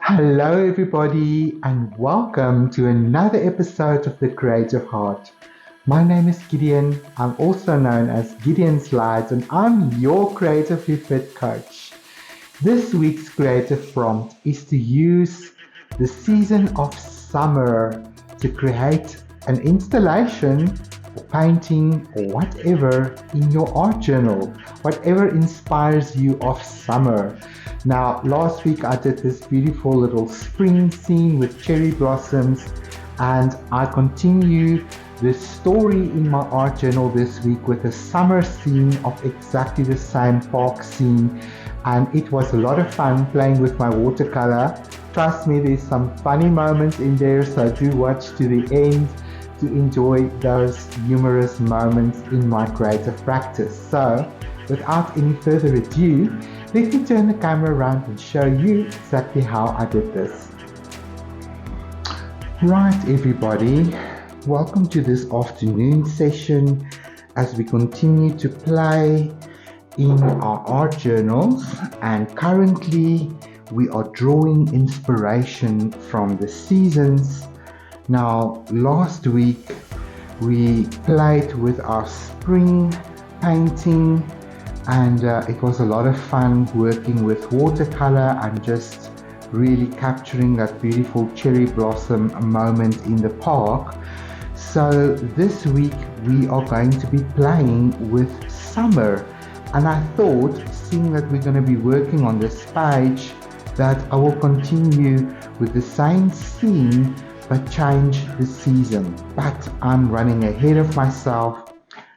Hello, everybody, and welcome to another episode of The Creative Heart. My name is Gideon. I'm also known as Gideon Slides, and I'm your creatively fit coach. This week's creative prompt is to use the season of summer to create an installation or painting or whatever in your art journal, whatever inspires you of summer. Now, last week I did this beautiful little spring scene with cherry blossoms, and I continue the story in my art journal this week with a summer scene of exactly the same park scene, and it was a lot of fun playing with my watercolor. Trust me, there's some funny moments in there, so do watch to the end to enjoy those humorous moments in my creative practice. So, without any further ado, let me turn the camera around and show you exactly how I did this. Right, everybody, welcome to this afternoon session as we continue to play in our art journals, and currently we are drawing inspiration from the seasons. Now, last week we played with our spring painting, and it was a lot of fun working with watercolor and just really capturing that beautiful cherry blossom moment in the park. So this week we are going to be playing with summer, and I thought, seeing that we're going to be working on this page, that I will continue with the same scene but change the season. But I'm running ahead of myself.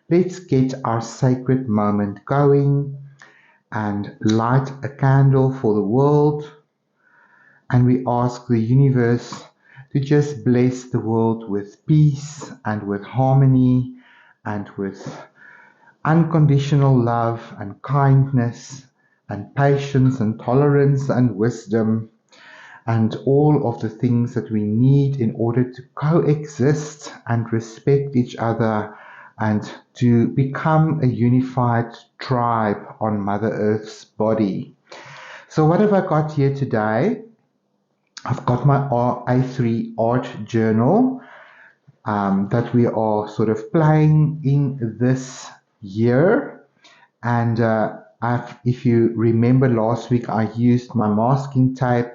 Let's get our sacred moment going and light a candle for the world. And we ask the universe to just bless the world with peace and with harmony and with unconditional love and kindness and patience and tolerance and wisdom and all of the things that we need in order to coexist and respect each other and to become a unified tribe on Mother Earth's body. So what have I got here today? I've got my A3 art journal that we are sort of playing in this year. And if you remember last week, I used my masking tape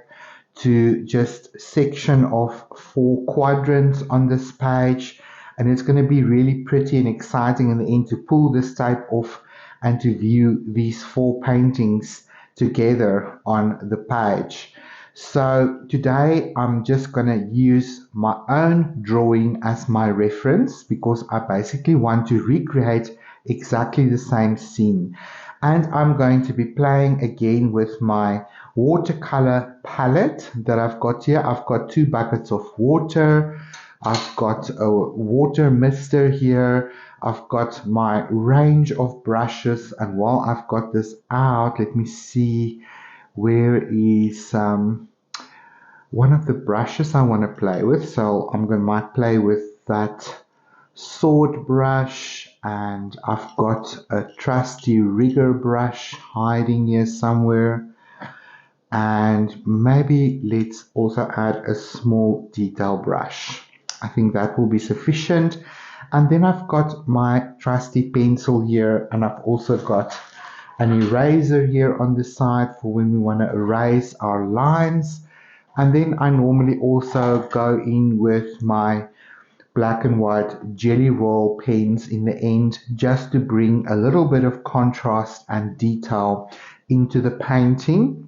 to just section off 4 quadrants on this page. And it's going to be really pretty and exciting in the end to pull this tape off and to view these 4 paintings together on the page. So today I'm just going to use my own drawing as my reference because I basically want to recreate exactly the same scene. And I'm going to be playing again with my watercolor palette that I've got here. I've got 2 buckets of water. I've got a water mister here. I've got my range of brushes, and while I've got this out, let me see where is one of the brushes I want to play with. So I'm going to might play with that sword brush, and I've got a trusty rigger brush hiding here somewhere, and maybe let's also add a small detail brush. I think that will be sufficient. And then I've got my trusty pencil here, and I've also got an eraser here on the side for when we want to erase our lines. And then I normally also go in with my black and white jelly roll pens in the end, just to bring a little bit of contrast and detail into the painting.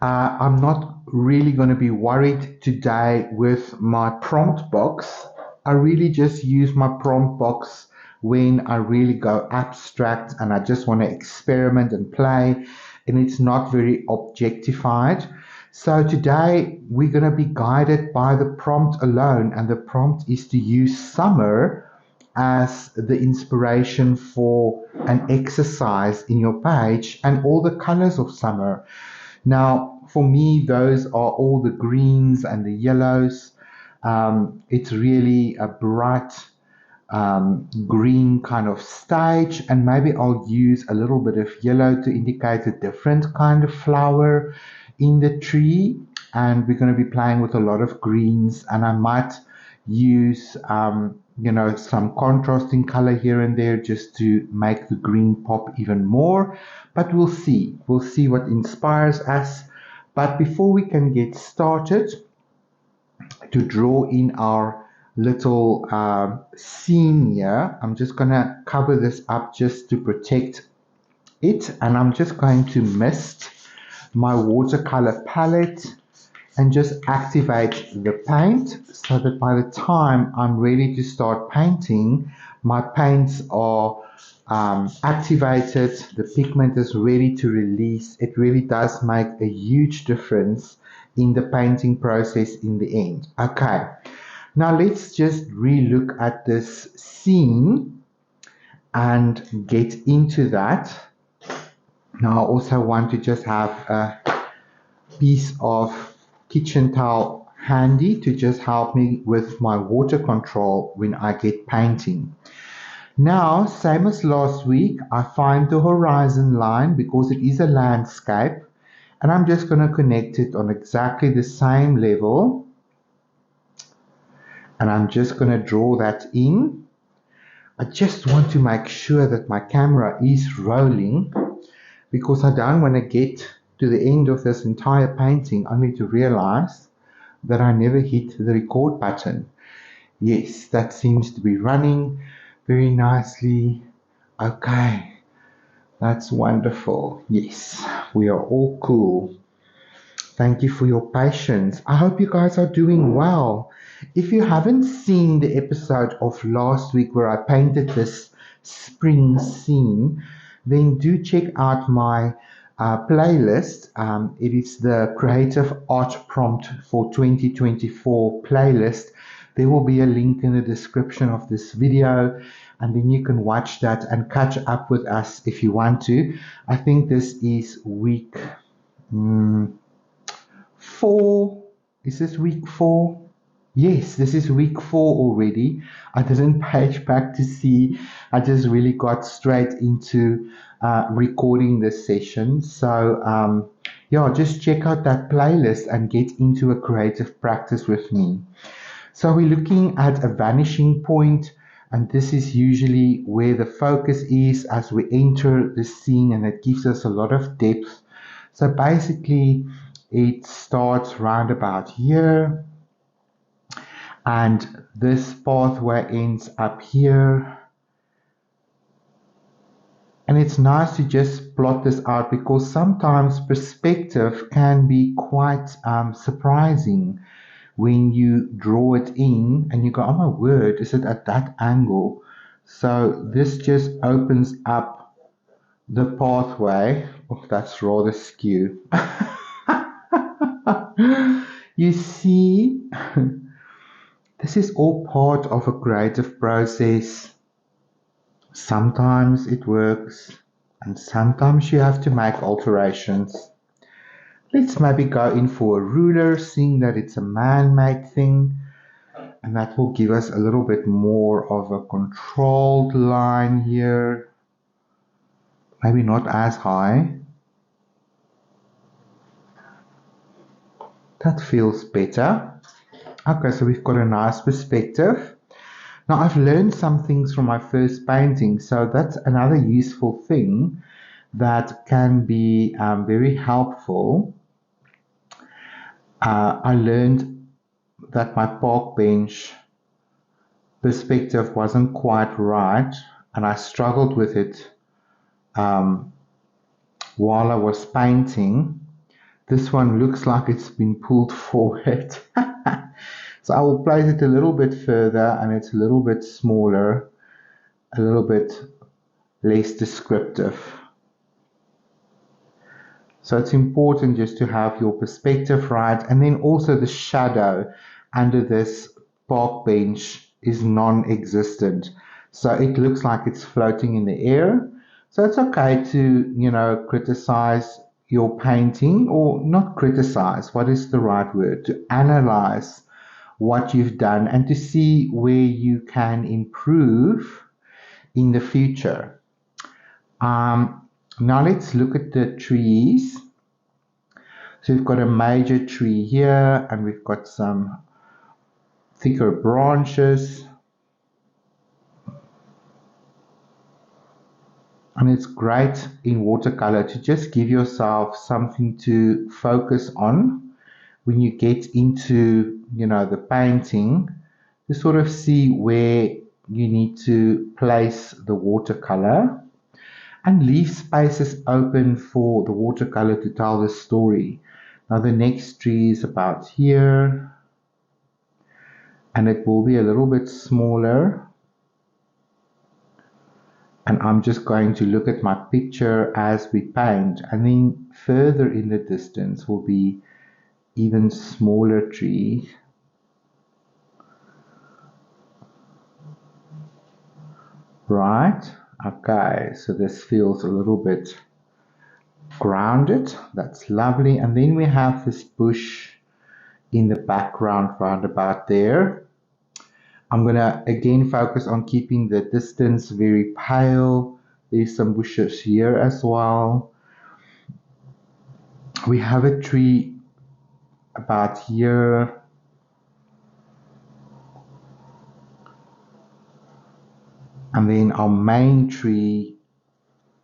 I'm not really going to be worried today with my prompt box. I really just use my prompt box when I really go abstract and I just want to experiment and play, and it's not very objectified. So today we're going to be guided by the prompt alone, and the prompt is to use summer as the inspiration for an exercise in your page and all the colors of summer. Now, for me, those are all the greens and the yellows. It's really a bright green kind of stage, and maybe I'll use a little bit of yellow to indicate a different kind of flower in the tree. and we're going to be playing with a lot of greens, and I might use some contrasting color here and there just to make the green pop even more, but we'll see what inspires us. But before we can get started to draw in our little scene here, I'm just gonna cover this up just to protect it, and I'm just going to mist my watercolor palette and just activate the paint so that by the time I'm ready to start painting, my paints are activated, the pigment is ready to release. It really does make a huge difference in the painting process in the end. Okay, now let's just re-look at this scene and get into that. Now I also want to just have a piece of kitchen towel handy to just help me with my water control when I get painting. Now, same as last week, I find the horizon line because it is a landscape, and I'm just going to connect it on exactly the same level, and I'm just going to draw that in. I just want to make sure that my camera is rolling because I don't want to get to the end of this entire painting only to realize that I never hit the record button. Yes, that seems to be running very nicely. Okay, that's wonderful. Yes, we are all cool. Thank you for your patience. I hope you guys are doing well. If you haven't seen the episode of last week where I painted this spring scene, then do check out my playlist. It is the Creative Art Prompt for 2024 playlist. There will be a link in the description of this video, and then you can watch that and catch up with us if you want to. I think this is week 4. Is this week 4? Yes, this is week 4 already. I didn't page back to see. I just really got straight into recording this session. So yeah, just check out that playlist and get into a creative practice with me. So we're looking at a vanishing point, and this is usually where the focus is as we enter the scene, and it gives us a lot of depth. So basically it starts round about here, and this pathway ends up here. And it's nice to just plot this out because sometimes perspective can be quite surprising when you draw it in and you go, oh my word, is it at that angle? So this just opens up the pathway. Oh, that's rather skew. You see, this is all part of a creative process. Sometimes it works, and sometimes you have to make alterations. Let's maybe go in for a ruler, seeing that it's a man-made thing, and that will give us a little bit more of a controlled line here. Maybe not as high. That feels better. Okay, so we've got a nice perspective. Now I've learned some things from my first painting, so that's another useful thing that can be very helpful. I learned that my park bench perspective wasn't quite right, and I struggled with it while I was painting. This one looks like it's been pulled forward. So I will place it a little bit further, and it's a little bit smaller, a little bit less descriptive. So it's important just to have your perspective right, and then also the shadow under this park bench is non-existent. So it looks like it's floating in the air. So it's okay to, criticize your painting, or not criticize, what is the right word? To analyze what you've done and to see where you can improve in the future. Now let's look at the trees. So we've got a major tree here, and we've got some thicker branches. And it's great in watercolor to just give yourself something to focus on when you get into, the painting, to sort of see where you need to place the watercolor and leave spaces open for the watercolor to tell the story. Now the next tree is about here, and it will be a little bit smaller. And I'm just going to look at my picture as we paint, and then further in the distance will be even smaller trees. Right, okay, so this feels a little bit grounded. That's lovely. And then we have this bush in the background round about there. I'm going to again focus on keeping the distance very pale. There's some bushes here as well. We have a tree about here. And then our main tree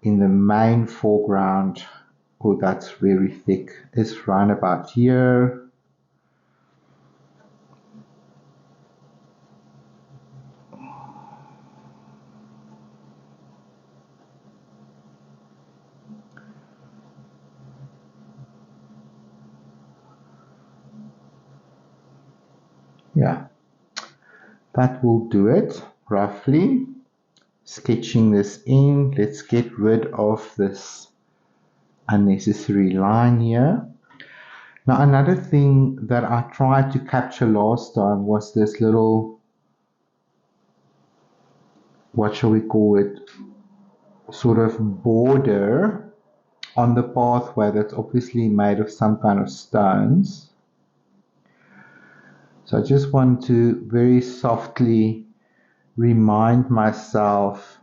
in the main foreground, oh, that's very thick, is round about here. Yeah, that will do it roughly. Sketching this in, let's get rid of this unnecessary line here. Now another thing that I tried to capture last time was this little, what shall we call it, sort of border on the pathway that's obviously made of some kind of stones. So I just want to very softly remind myself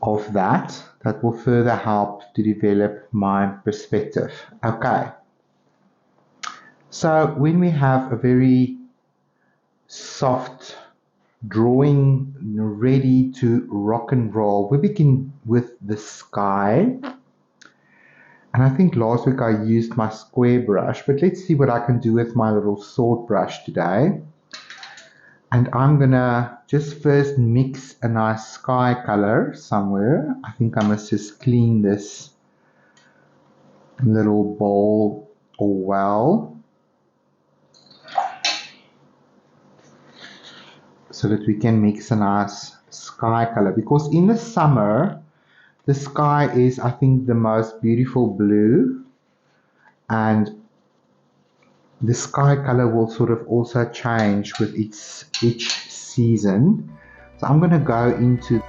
of that. That will further help to develop my perspective. Okay. So when we have a very soft drawing ready to rock and roll, we begin with the sky. And I think last week I used my square brush, but let's see what I can do with my little sword brush today. And I'm gonna just first mix a nice sky color somewhere. I think I must just clean this little bowl or well, so that we can mix a nice sky color, because in the summer the sky is, I think, the most beautiful blue, and the sky color will sort of also change with each season. So I'm going to go into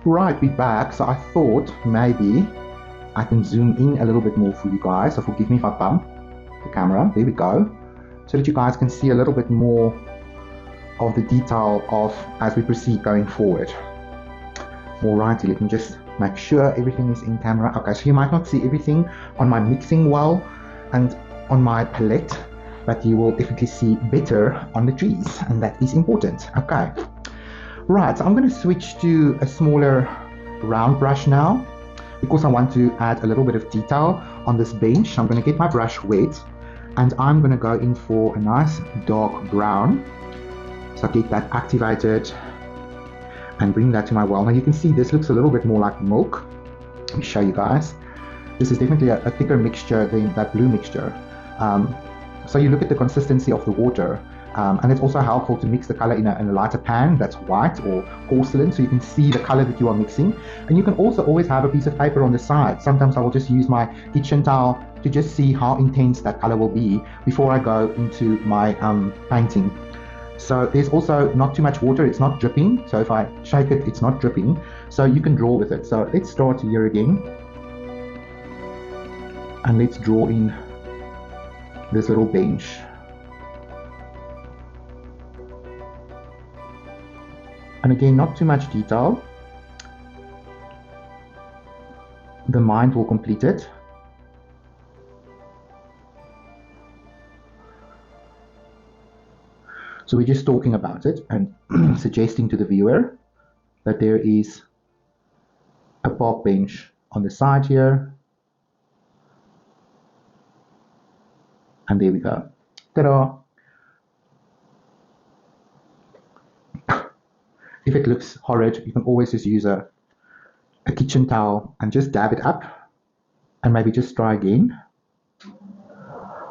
right, we're back. So I thought maybe I can zoom in a little bit more for you guys. So forgive me if I bump the camera. There we go. So that you guys can see a little bit more of the detail of as we proceed going forward. Alrighty, let me just make sure everything is in camera. Okay, so you might not see everything on my mixing well and on my palette, but you will definitely see better on the trees, and that is important. Okay. Right, so I'm going to switch to a smaller round brush now, because I want to add a little bit of detail on this bench. I'm going to get my brush wet, and I'm going to go in for a nice dark brown. So get that activated and bring that to my well. Now you can see this looks a little bit more like milk. Let me show you guys. This is definitely a thicker mixture than that blue mixture. So you look at the consistency of the water. And it's also helpful to mix the color in a lighter pan that's white or porcelain, so you can see the color that you are mixing. And you can also always have a piece of paper on the side. Sometimes I will just use my kitchen towel to just see how intense that color will be before I go into my painting. So there's also not too much water, it's not dripping. So if I shake it, it's not dripping. So you can draw with it. So let's start here again. And let's draw in this little bench. And again, not too much detail. The mind will complete it. So we're just talking about it and suggesting to the viewer that there is a park bench on the side here. And there we go. Ta-da! If it looks horrid, you can always just use a kitchen towel and just dab it up and maybe just try again.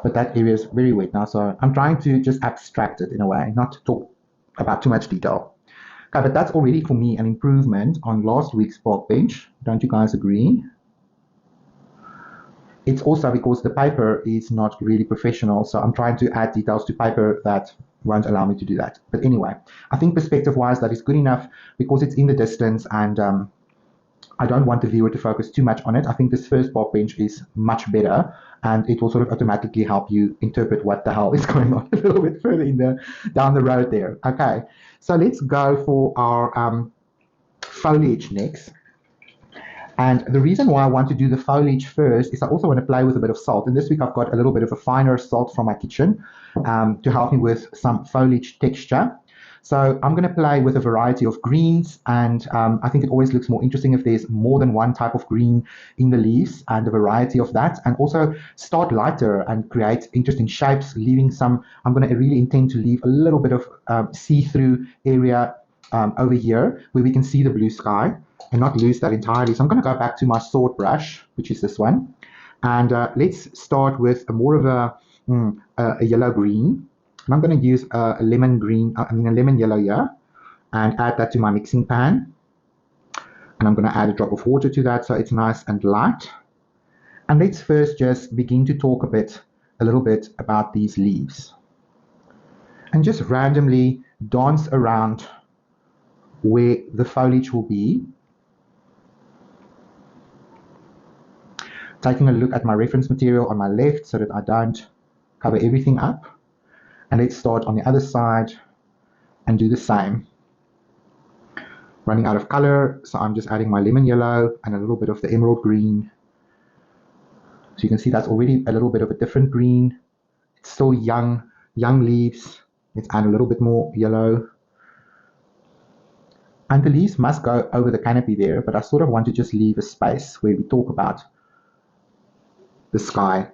But that area is very wet now, so I'm trying to just abstract it in a way, not to talk about too much detail. Okay, but that's already for me an improvement on last week's park bench. Don't you guys agree? It's also because the paper is not really professional, so I'm trying to add details to paper that won't allow me to do that. But anyway, I think perspective-wise that is good enough because it's in the distance and I don't want the viewer to focus too much on it. I think this first park bench is much better and it will sort of automatically help you interpret what the hell is going on a little bit further down the road there. Okay, so let's go for our foliage next. And the reason why I want to do the foliage first is I also want to play with a bit of salt. And this week I've got a little bit of a finer salt from my kitchen to help me with some foliage texture. So I'm going to play with a variety of greens, and I think it always looks more interesting if there's more than one type of green in the leaves and a variety of that, and also start lighter and create interesting shapes, leaving some, I'm going to really intend to leave a little bit of see-through area over here where we can see the blue sky and not lose that entirely. So I'm going to go back to my sword brush, which is this one, and let's start with more of a yellow green. And I'm going to use a lemon green, a lemon yellow here, and add that to my mixing pan. And I'm going to add a drop of water to that so it's nice and light. And let's first just begin to talk a little bit about these leaves. And just randomly dance around where the foliage will be. Taking a look at my reference material on my left so that I don't cover everything up. And let's start on the other side and do the same. Running out of color, so I'm just adding my lemon yellow and a little bit of the emerald green. So you can see that's already a little bit of a different green. It's still young leaves. Let's add a little bit more yellow. And the leaves must go over the canopy there, but I sort of want to just leave a space where we talk about the sky.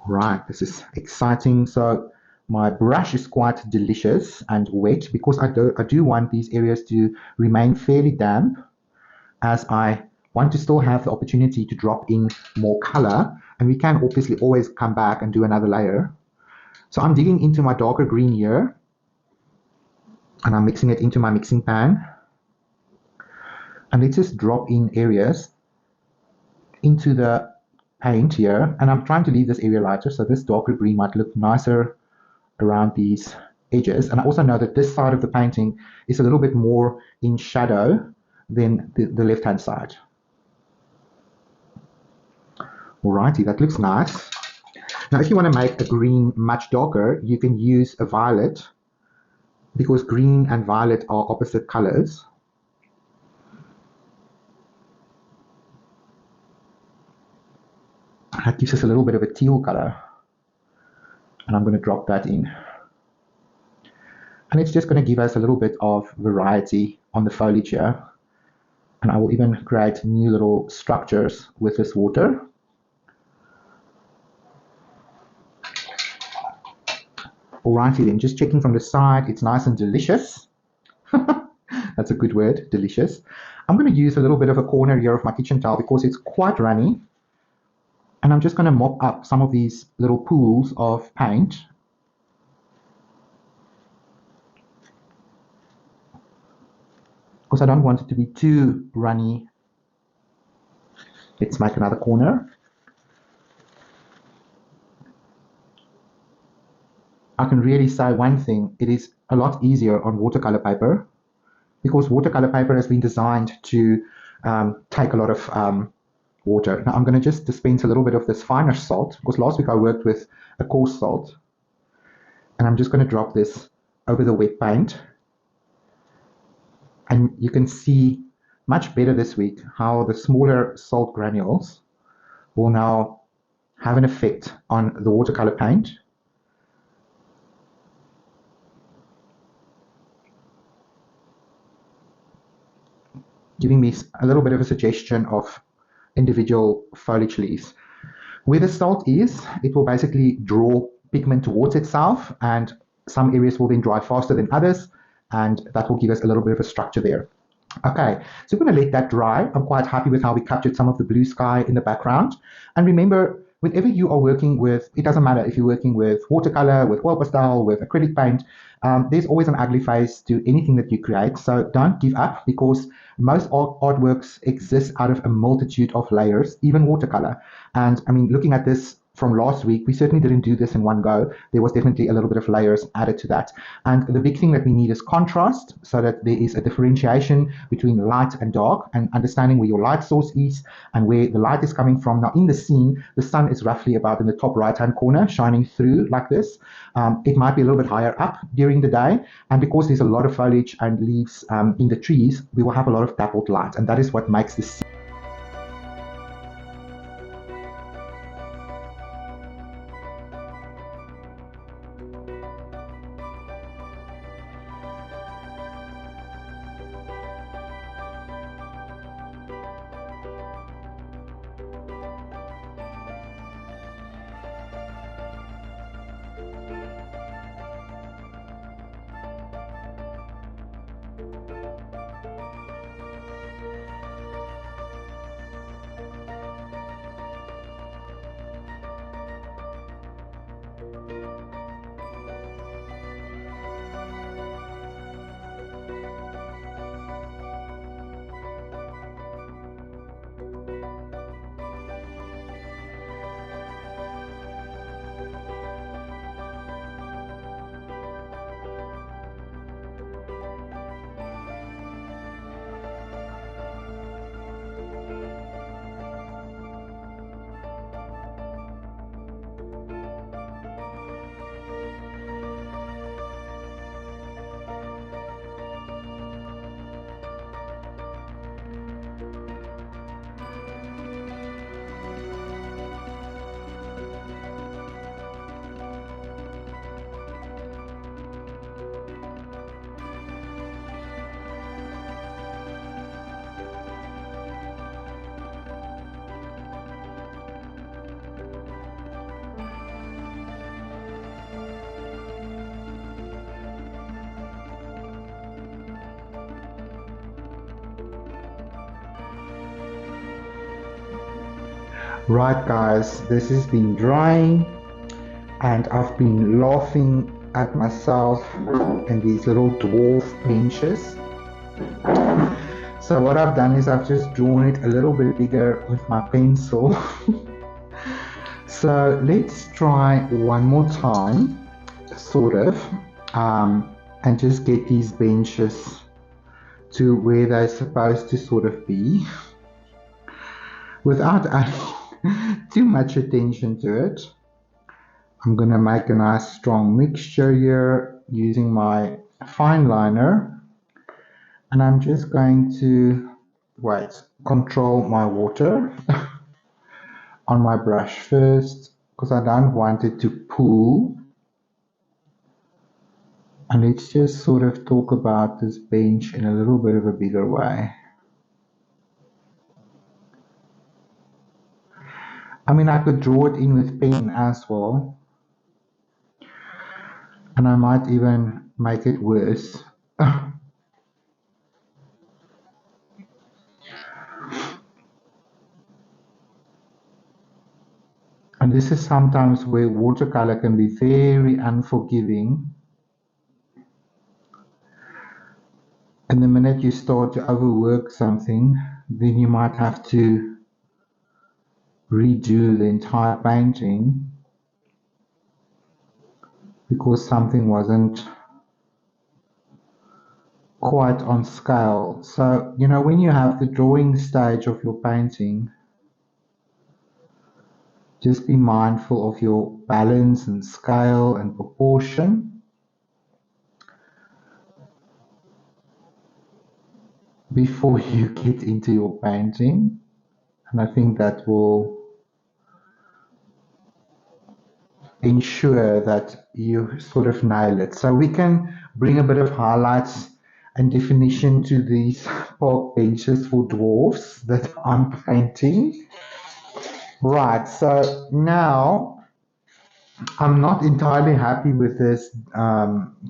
Right, this is exciting. So my brush is quite delicious and wet because I do want these areas to remain fairly damp, as I want to still have the opportunity to drop in more color, and we can obviously always come back and do another layer. So I'm digging into my darker green here and I'm mixing it into my mixing pan, and let's just drop in areas into the paint here, and I'm trying to leave this area lighter so this darker green might look nicer around these edges. And I also know that this side of the painting is a little bit more in shadow than the left hand side. Alrighty, that looks nice. Now if you want to make a green much darker, you can use a violet, because green and violet are opposite colors. That gives us a little bit of a teal color, and I'm going to drop that in. And it's just going to give us a little bit of variety on the foliage here. And I will even create new little structures with this water. Alrighty then, just checking from the side, it's nice and delicious. That's a good word, delicious. I'm going to use a little bit of a corner here of my kitchen towel because it's quite runny. And I'm just going to mop up some of these little pools of paint. Because I don't want it to be too runny. Let's make another corner. I can really say one thing, it is a lot easier on watercolor paper because watercolor paper has been designed to take a lot of water. Now I'm going to just dispense a little bit of this finer salt because last week I worked with a coarse salt, and I'm just going to drop this over the wet paint, and you can see much better this week how the smaller salt granules will now have an effect on the watercolor paint. Giving me a little bit of a suggestion of individual foliage leaves. Where the salt is, it will basically draw pigment towards itself, and some areas will then dry faster than others, and that will give us a little bit of a structure there. Okay, so we're going to let that dry. I'm quite happy with how we captured some of the blue sky in the background. And remember, whenever you are working with, it doesn't matter if you're working with watercolor, with oil pastel, with acrylic paint, there's always an ugly face to anything that you create. So don't give up, because most artworks exist out of a multitude of layers, even watercolor. And I mean, looking at this from last week, we certainly didn't do this in one go. There was definitely a little bit of layers added to that. And the big thing that we need is contrast, so that there is a differentiation between light and dark, and understanding where your light source is and where the light is coming from. Now in the scene, the sun is roughly about in the top right hand corner, shining through like this. It might be a little bit higher up during the day, and because there's a lot of foliage and leaves in the trees, we will have a lot of dappled light, and that is what makes the scene. Right guys, this has been drying, and I've been laughing at myself in these little dwarf benches. So what I've done is I've just drawn it a little bit bigger with my pencil. So let's try one more time, sort of, and just get these benches to where they're supposed to sort of be without adding too much attention to it. I'm gonna make a nice strong mixture here using my fine liner, and I'm just going to control my water on my brush first, because I don't want it to pool. And let's just sort of talk about this bench in a little bit of a bigger way. I mean, I could draw it in with pen as well, and I might even make it worse. this is sometimes where watercolor can be very unforgiving. And the minute you start to overwork something, then you might have to redo the entire painting because something wasn't quite on scale. So, you know, when you have the drawing stage of your painting, just be mindful of your balance and scale and proportion before you get into your painting. And I think that will ensure that you sort of nail it. So we can bring a bit of highlights and definition to these park benches for dwarfs that I'm painting. Right, so now I'm not entirely happy with this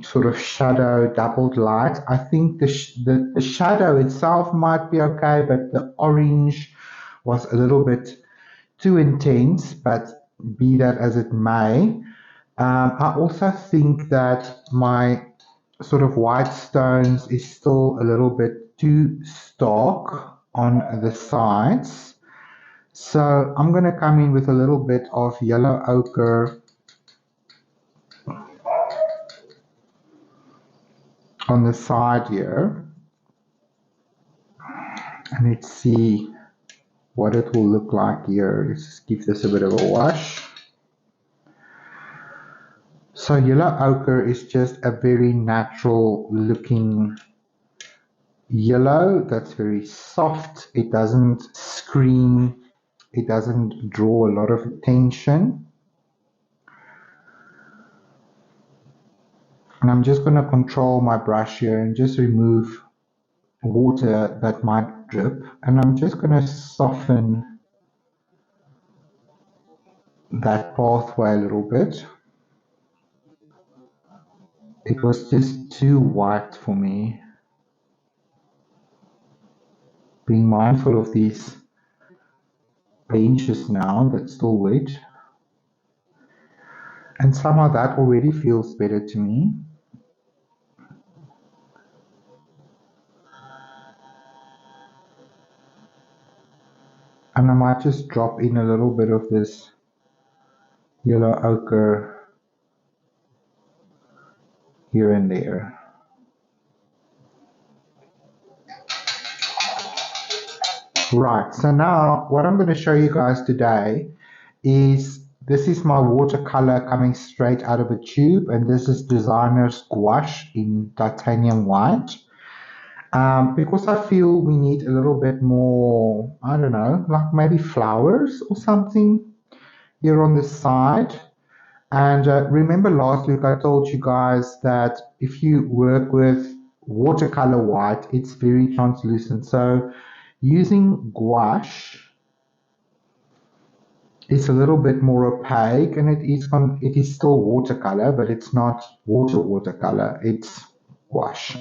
sort of shadow doubled light. I think the shadow itself might be okay, but the orange was a little bit too intense, but be that as it may. I also think that my sort of white stones is still a little bit too stark on the sides. So I'm going to come in with a little bit of yellow ochre on the side here. And let's see what it will look like here. Let's just give this a bit of a wash. So yellow ochre is just a very natural looking yellow that's very soft. It doesn't scream. It doesn't draw a lot of attention. And I'm just going to control my brush here and just remove water that might drip. And I'm just going to soften that pathway a little bit. It was just too white for me. Being mindful of these benches now that's still wet. And somehow that already feels better to me. And I might just drop in a little bit of this yellow ochre here and there. Right, so now what I'm going to show you guys today is this is my watercolor coming straight out of a tube, and this is designer's gouache in titanium white. Because I feel we need a little bit more, I don't know, like maybe flowers or something here on the side. And remember last week I told you guys that if you work with watercolor white, it's very translucent. So using gouache is a little bit more opaque, and it is still watercolor, but it's not watercolor. It's gouache.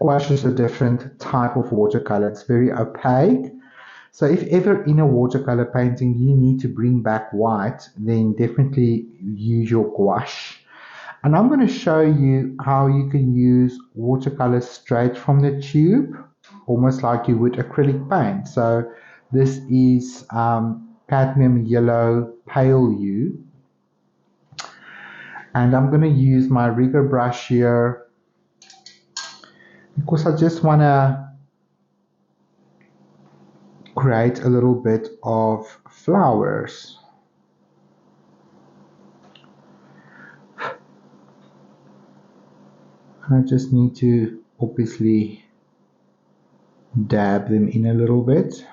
Gouache is a different type of watercolor. It's very opaque. So if ever in a watercolor painting you need to bring back white, then definitely use your gouache. And I'm going to show you how you can use watercolor straight from the tube, almost like you would acrylic paint. So this is cadmium yellow pale hue. And I'm going to use my rigger brush here because I just want to create a little bit of flowers. I just need to obviously dab them in a little bit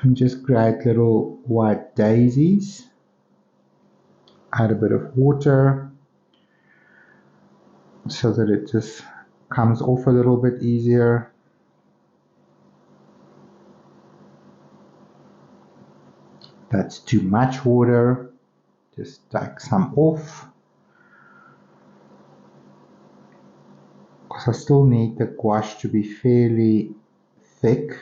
and just create little white daisies. Add a bit of water so that it just comes off a little bit easier. That's too much water. Just take some off. Because I still need the gouache to be fairly thick.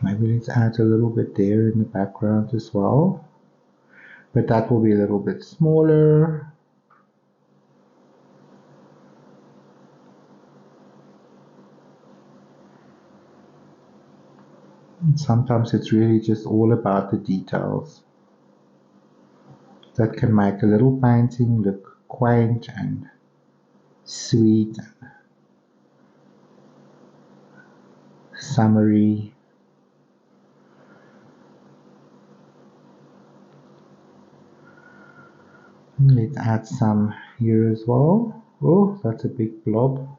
Maybe let's add a little bit there in the background as well, but that will be a little bit smaller. And sometimes it's really just all about the details that can make a little painting look quaint and sweet and summery. Let's add some here as well. Oh, that's a big blob.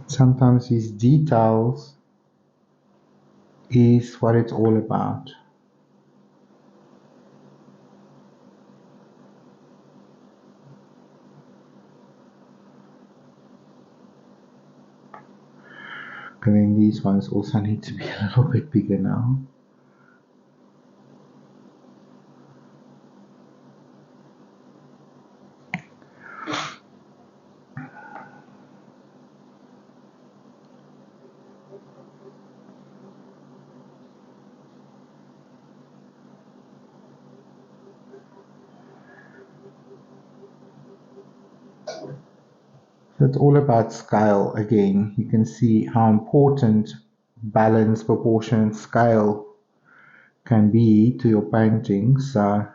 Sometimes these details is what it's all about. And then these ones also need to be a little bit bigger now. So it's all about scale again. You can see how important balance, proportion, and scale can be to your paintings. So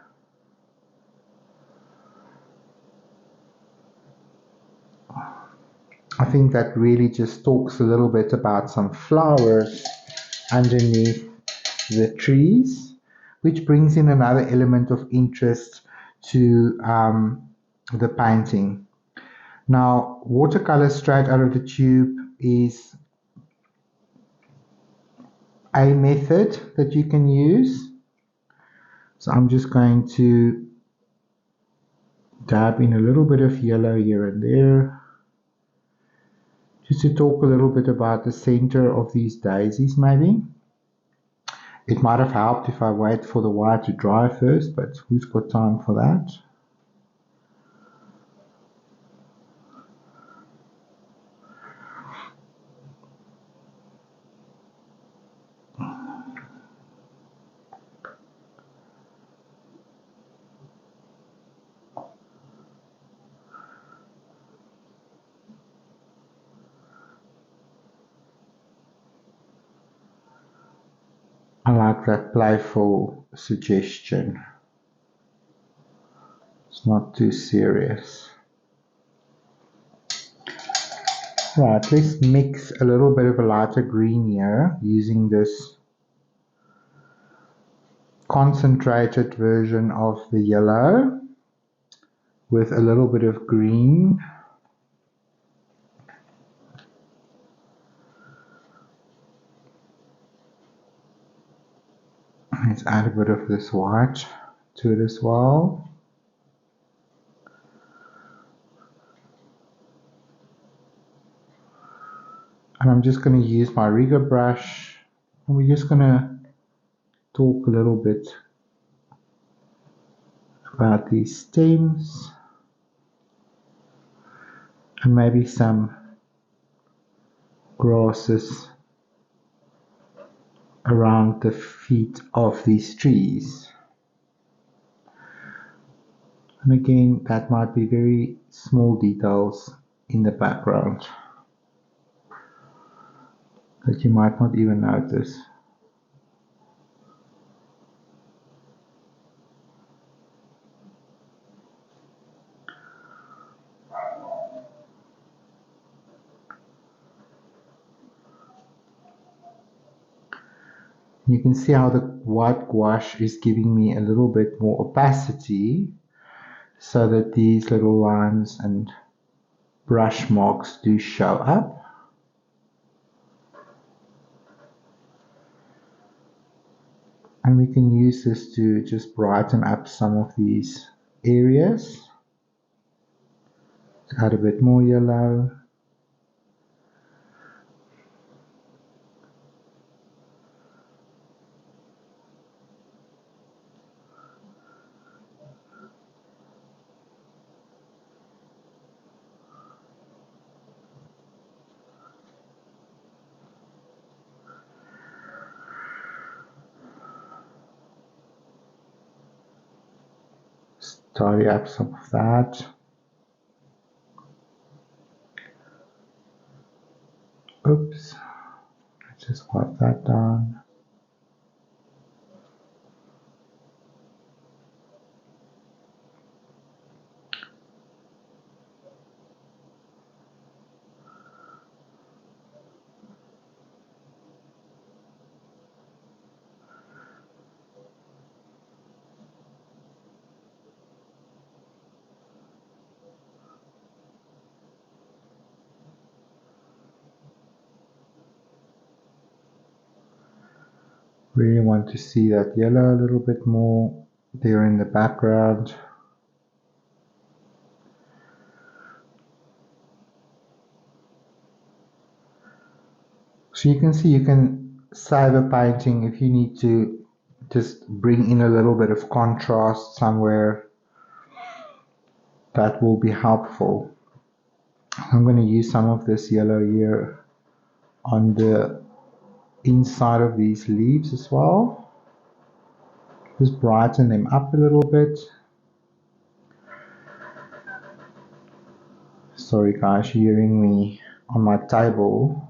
I think that really just talks a little bit about some flowers underneath the trees, which brings in another element of interest to the painting. Now, watercolor straight out of the tube is a method that you can use. So I'm just going to dab in a little bit of yellow here and there, just to talk a little bit about the center of these daisies maybe. It might have helped if I wait for the white to dry first, but who's got time for that? I like that playful suggestion. It's not too serious. Right, let's mix a little bit of a lighter green here using this concentrated version of the yellow with a little bit of green. Let's add a bit of this white to it as well. And I'm just going to use my rigger brush, and we're just going to talk a little bit about these stems and maybe some grasses around the feet of these trees. And again, that might be very small details in the background that you might not even notice. You can see how the white gouache is giving me a little bit more opacity so that these little lines and brush marks do show up. And we can use this to just brighten up some of these areas. Add a bit more yellow. Tidy up some of that. Oops. Let's just wipe that down. Really want to see that yellow a little bit more there in the background. So you can see you can save a painting if you need to just bring in a little bit of contrast somewhere. That will be helpful. I'm going to use some of this yellow here on the inside of these leaves as well. Just brighten them up a little bit. Sorry guys, you're hearing me on my table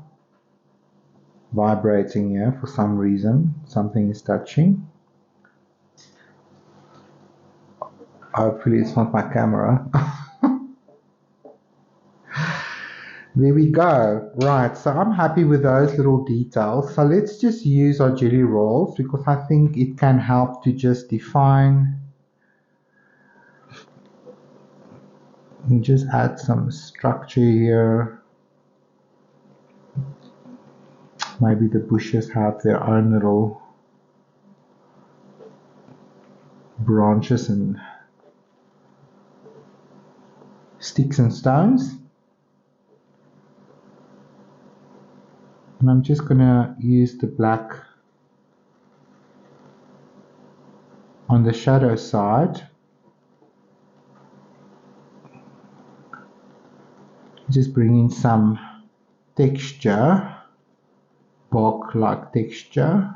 vibrating here for some reason. Something is touching. Hopefully it's not my camera. There we go. Right, so I'm happy with those little details. So let's just use our jelly rolls because I think it can help to just define and just add some structure here. Maybe the bushes have their own little branches and sticks and stones. And I'm just gonna use the black on the shadow side. Just bring in some texture, bark-like texture.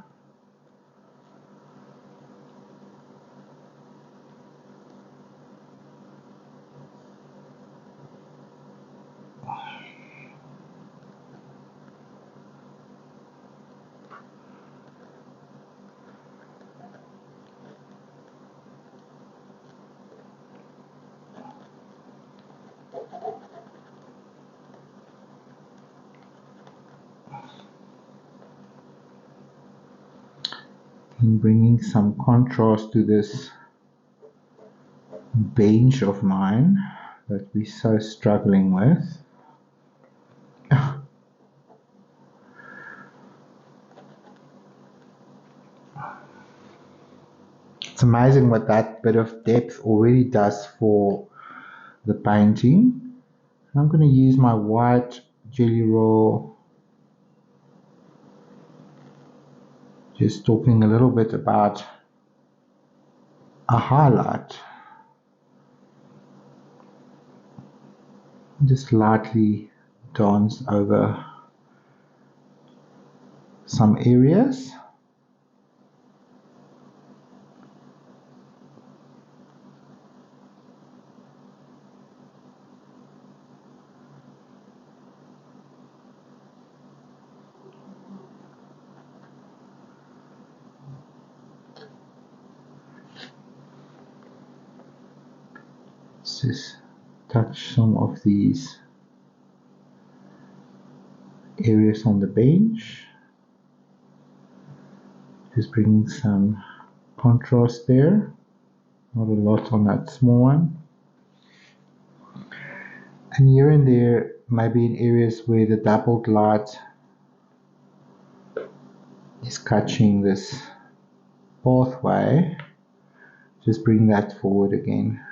And bringing some contrast to this bench of mine that we're so struggling with. It's amazing what that bit of depth already does for the painting. I'm going to use my white jelly roll, just talking a little bit about a highlight. Just lightly dance over some areas. Let's just touch some of these areas on the bench. Just bringing some contrast there. Not a lot on that small one. And here and there, maybe in areas where the doubled light is catching this pathway, just bring that forward again.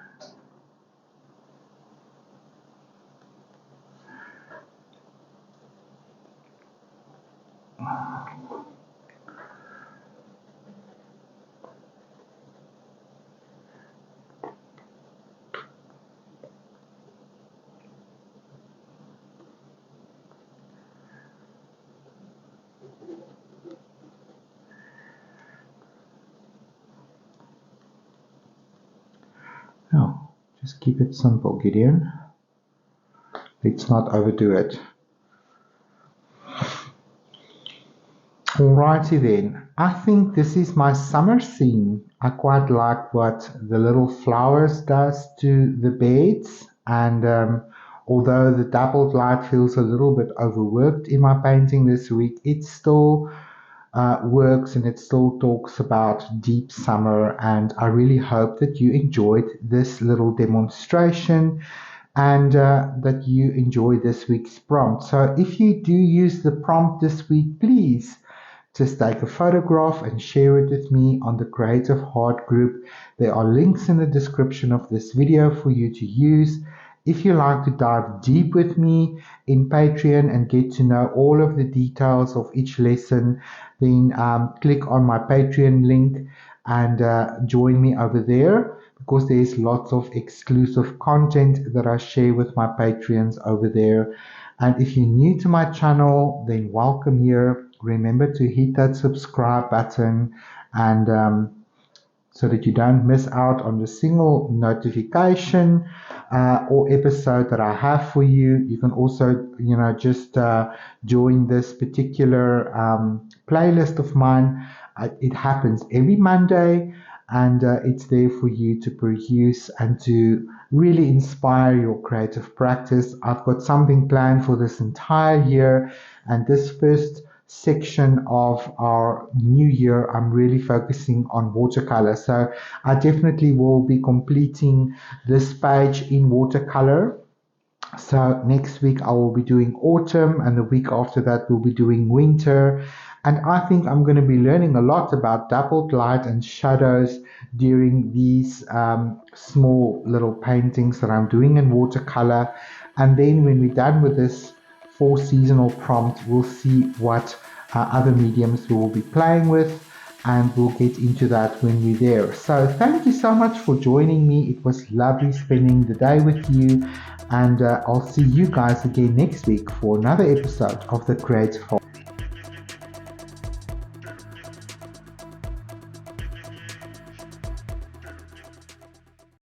Now, just keep it simple, Gideon. Let's not overdo it. Alrighty then, I think this is my summer scene. I quite like what the little flowers does to the beds, and although the doubled light feels a little bit overworked in my painting this week, it still works and it still talks about deep summer, and I really hope that you enjoyed this little demonstration and that you enjoy this week's prompt. So if you do use the prompt this week, please just take a photograph and share it with me on the Creative Heart group. There are links in the description of this video for you to use. If you like to dive deep with me in Patreon and get to know all of the details of each lesson, then click on my Patreon link and join me over there, because there's lots of exclusive content that I share with my Patreons over there. And if you're new to my channel, then welcome here. Remember to hit that subscribe button, and so that you don't miss out on the single notification or episode that I have for you. You can also, just join this particular playlist of mine. It happens every Monday, and it's there for you to produce and to really inspire your creative practice. I've got something planned for this entire year, and this first section of our new year, I'm really focusing on watercolor. So I definitely will be completing this page in watercolor. So next week I will be doing autumn, and the week after that we'll be doing winter. And I think I'm going to be learning a lot about doubled light and shadows during these small little paintings that I'm doing in watercolor. And then when we're done with this 4 seasonal prompt, we'll see what other mediums we will be playing with, and we'll get into that when we're there. So thank you so much for joining me. It was lovely spending the day with you, and I'll see you guys again next week for another episode of The Creative Heart.